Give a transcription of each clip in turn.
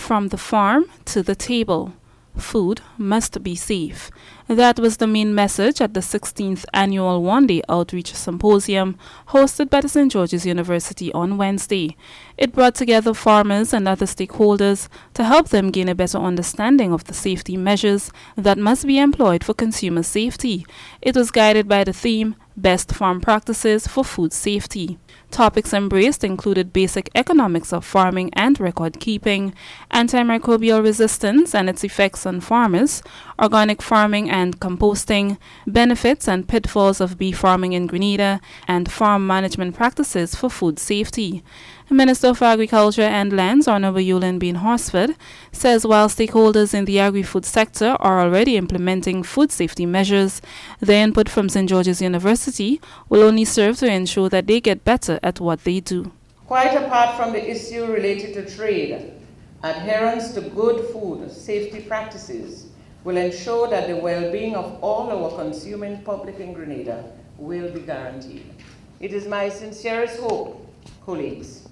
From the farm to the table, food must be safe. That was the main message at the 16th annual one-day outreach symposium hosted by the St. George's University on Wednesday. It brought together farmers and other stakeholders to help them gain a better understanding of the safety measures that must be employed for consumer safety. It was guided by the theme, Best Farm Practices for Food Safety. Topics embraced included basic economics of farming and record keeping, antimicrobial resistance and its effects on farmers, organic farming and composting, benefits and pitfalls of bee farming in Grenada, and farm management practices for food safety. Minister of Agriculture and Lands, Honorable Yulin Bean Horsford, says while stakeholders in the agri-food sector are already implementing food safety measures, the input from St. George's University will only serve to ensure that they get better at what they do. Quite apart from the issue related to trade, adherence to good food safety practices will ensure that the well-being of all our consuming public in Grenada will be guaranteed. It is my sincerest hope, colleagues,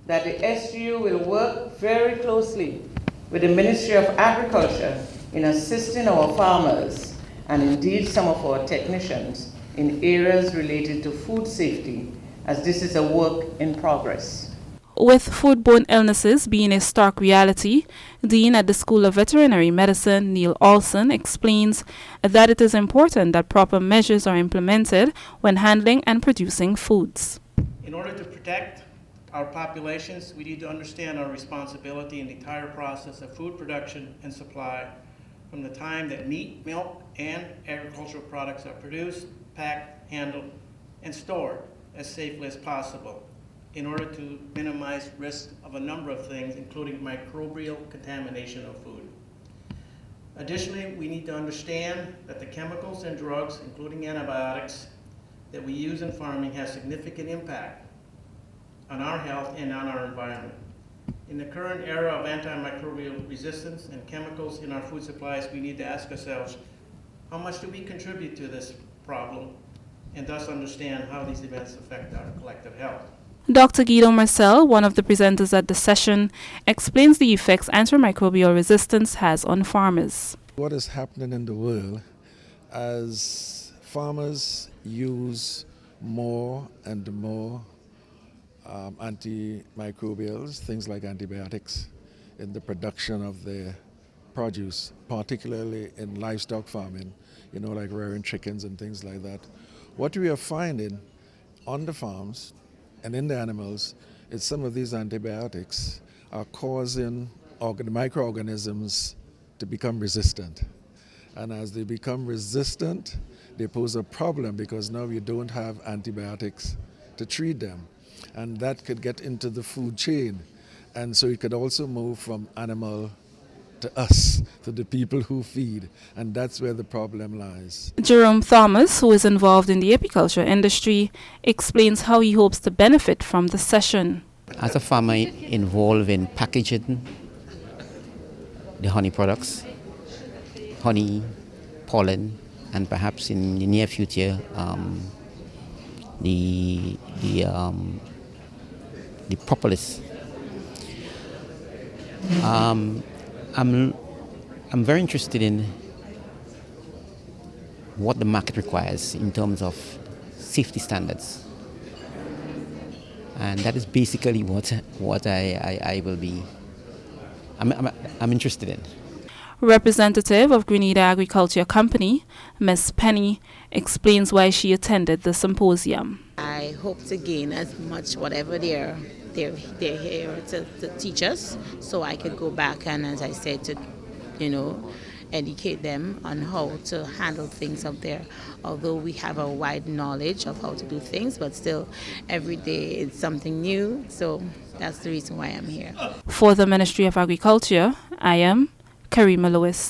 that the SGU will work very closely with the Ministry of Agriculture in assisting our farmers and indeed some of our technicians in areas related to food safety, as this is a work in progress. With foodborne illnesses being a stark reality, Dean at the School of Veterinary Medicine, Neil Olson, explains that it is important that proper measures are implemented when handling and producing foods. In order to protect our populations, we need to understand our responsibility in the entire process of food production and supply, from the time that meat, milk, and agricultural products are produced, packed, handled, and stored as safely as possible, in order to minimize risk of a number of things, including microbial contamination of food. Additionally, we need to understand that the chemicals and drugs, including antibiotics, that we use in farming have significant impact on our health and on our environment. In the current era of antimicrobial resistance and chemicals in our food supplies, we need to ask ourselves, how much do we contribute to this problem, and thus understand how these events affect our collective health. Dr. Guido Marcel, one of the presenters at the session, explains the effects antimicrobial resistance has on farmers. What is happening in the world as farmers use more and more antimicrobials, things like antibiotics, in the production of their produce, particularly in livestock farming, like rearing chickens and things like that. What we are finding on the farms and in the animals is some of these antibiotics are causing microorganisms to become resistant. And as they become resistant, they pose a problem because now you don't have antibiotics to treat them. And that could get into the food chain. And so it could also move from animal to us, to the people who feed. And that's where the problem lies. Jerome Thomas, who is involved in the apiculture industry, explains how he hopes to benefit from the session. As a farmer involved in packaging the honey products, honey, pollen, and perhaps in the near future, the propolis. I'm very interested in what the market requires in terms of safety standards, and that is basically what I will be. I'm interested in. Representative of Grenada Agriculture Company, Ms. Penny, explains why she attended the symposium. I hope to gain as much whatever they're here to teach us, so I could go back and, as I said, to educate them on how to handle things up there. Although we have a wide knowledge of how to do things, but still every day it's something new, so that's the reason why I'm here. For the Ministry of Agriculture, I am Karima Lewis.